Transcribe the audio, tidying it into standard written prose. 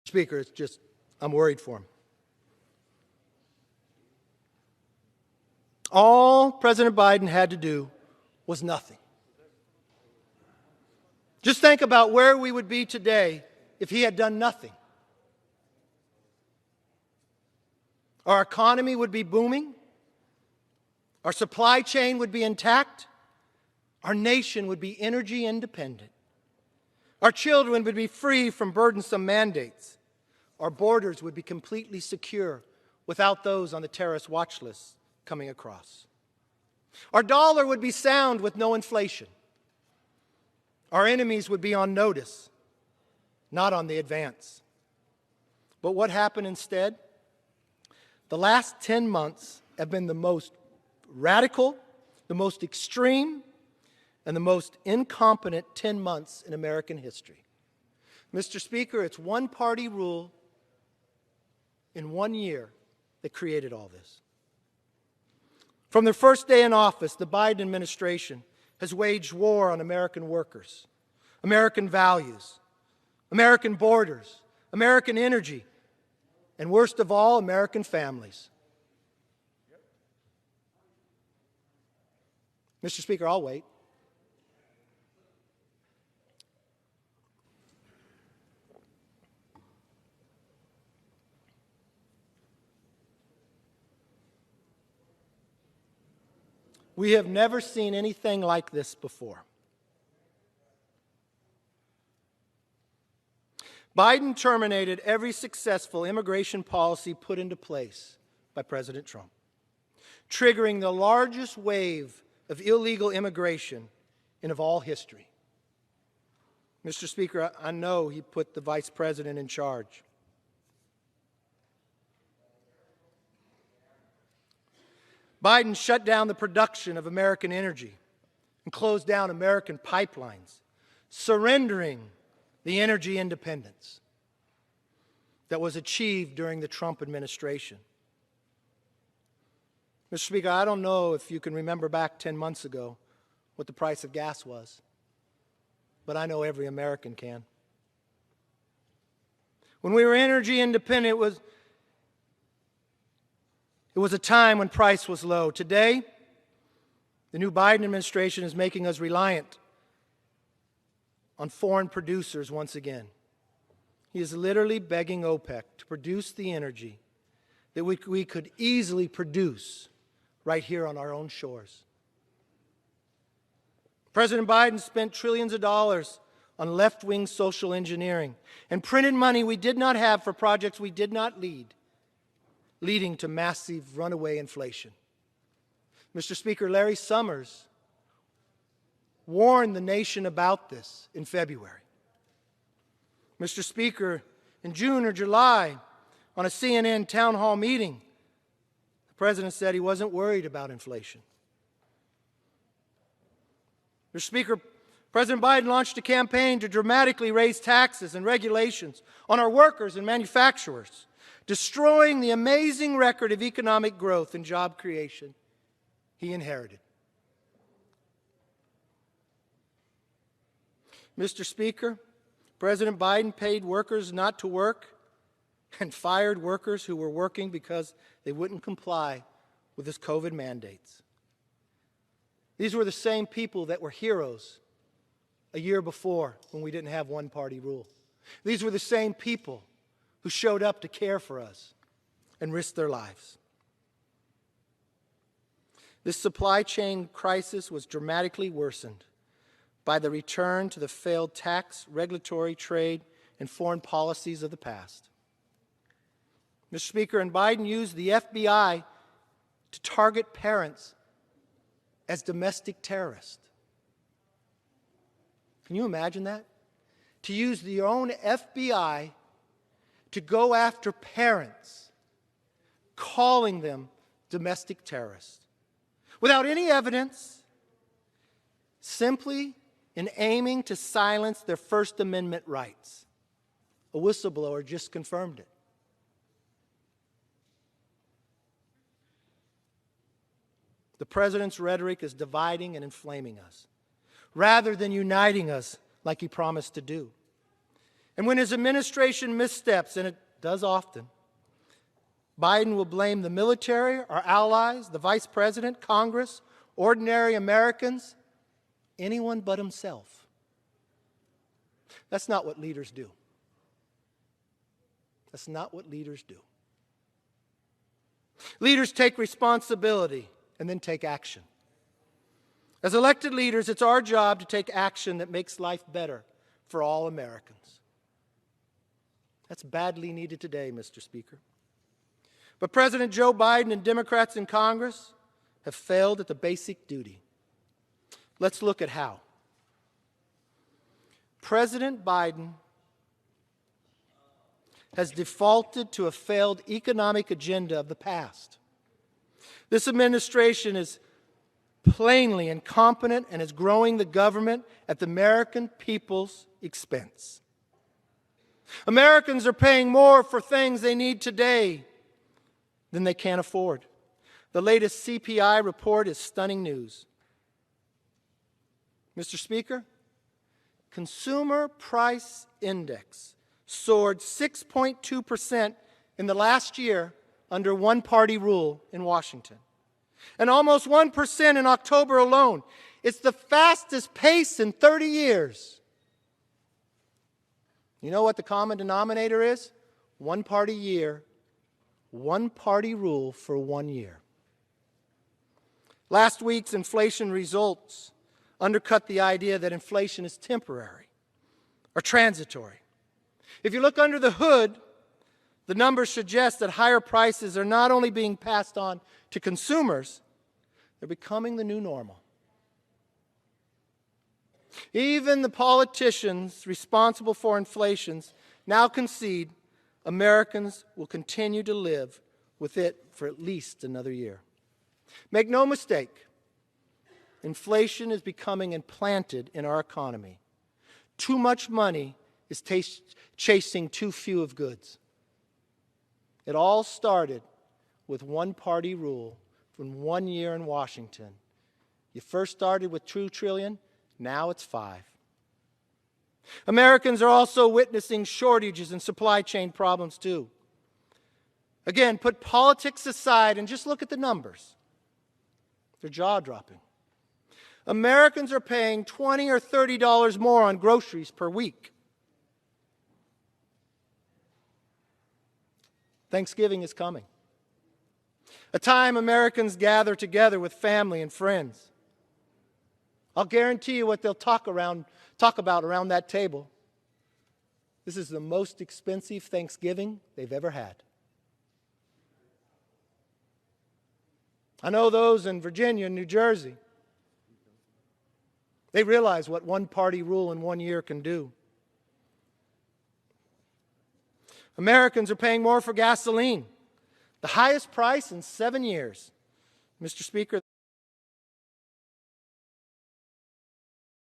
Speaker, I'm worried for him. All President Biden had to do was nothing. Just think about where we would be today if he had done nothing. Our economy would be booming. Our supply chain would be intact. Our nation would be energy independent. Our children would be free from burdensome mandates. Our borders would be completely secure without those on the terrorist watch list coming across. Our dollar would be sound with no inflation. Our enemies would be on notice, not on the advance. But what happened instead? The last 10 months have been the most radical, the most extreme, and the most incompetent 10 months in American history. Mr. Speaker, it's one-party rule in 1 year that created all this. From their first day in office, the Biden administration has waged war on American workers, American values, American borders, American energy, and worst of all, American families. Mr. Speaker, I'll wait. We have never seen anything like this before. Biden terminated every successful immigration policy put into place by President Trump, triggering the largest wave of illegal immigration in of all history. Mr. Speaker, I know he put the Vice President in charge. Biden shut down the production of American energy and closed down American pipelines, surrendering the energy independence that was achieved during the Trump administration. Mr. Speaker, I don't know if you can remember back 10 months ago what the price of gas was, but I know every American can. When we were energy independent, it was a time when price was low. Today, the new Biden administration is making us reliant on foreign producers once again. He is literally begging OPEC to produce the energy that we could easily produce right here on our own shores. President Biden spent trillions of dollars on left-wing social engineering and printed money we did not have for projects we did not lead, leading to massive runaway inflation. Mr. Speaker, Larry Summers warned the nation about this in February. Mr. Speaker, in June or July, on a CNN town hall meeting, the President said he wasn't worried about inflation. Mr. Speaker, President Biden launched a campaign to dramatically raise taxes and regulations on our workers and manufacturers, destroying the amazing record of economic growth and job creation he inherited. Mr. Speaker, President Biden paid workers not to work and fired workers who were working because they wouldn't comply with his COVID mandates. These were the same people that were heroes a year before when we didn't have one-party rule. These were the same people who showed up to care for us and risked their lives. This supply chain crisis was dramatically worsened by the return to the failed tax, regulatory, trade, and foreign policies of the past. Mr. Speaker, and Biden used the FBI to target parents as domestic terrorists. Can you imagine that? To use your own FBI to go after parents, calling them domestic terrorists, without any evidence, simply in aiming to silence their First Amendment rights. A whistleblower just confirmed it. The President's rhetoric is dividing and inflaming us, rather than uniting us like he promised to do. And when his administration missteps, and it does often, Biden will blame the military, our allies, the vice president, Congress, ordinary Americans, anyone but himself. That's not what leaders do. That's not what leaders do. Leaders take responsibility and then take action. As elected leaders, it's our job to take action that makes life better for all Americans. That's badly needed today, Mr. Speaker. But President Joe Biden and Democrats in Congress have failed at the basic duty. Let's look at how. President Biden has defaulted to a failed economic agenda of the past. This administration is plainly incompetent and is growing the government at the American people's expense. Americans are paying more for things they need today than they can afford. The latest CPI report is stunning news. Mr. Speaker, Consumer Price Index soared 6.2% in the last year under one-party rule in Washington, and almost 1% in October alone. It's the fastest pace in 30 years. You know what the common denominator is? One-party year, one-party rule for 1 year. Last week's inflation results undercut the idea that inflation is temporary or transitory. If you look under the hood, the numbers suggest that higher prices are not only being passed on to consumers, they're becoming the new normal. Even the politicians responsible for inflation now concede Americans will continue to live with it for at least another year. Make no mistake, inflation is becoming implanted in our economy. Too much money is chasing too few of goods. It all started with one-party rule from 1 year in Washington. You first started with $2 trillion, now it's $5 trillion. Americans are also witnessing shortages and supply chain problems too. Again, put politics aside and just look at the numbers. They're jaw-dropping. Americans are paying $20 or $30 more on groceries per week. Thanksgiving is coming, a time Americans gather together with family and friends. I'll guarantee you what they'll talk about around that table. This is the most expensive Thanksgiving they've ever had. I know those in Virginia and New Jersey. They realize what one-party rule in 1 year can do. Americans are paying more for gasoline, the highest price in 7 years. Mr. Speaker,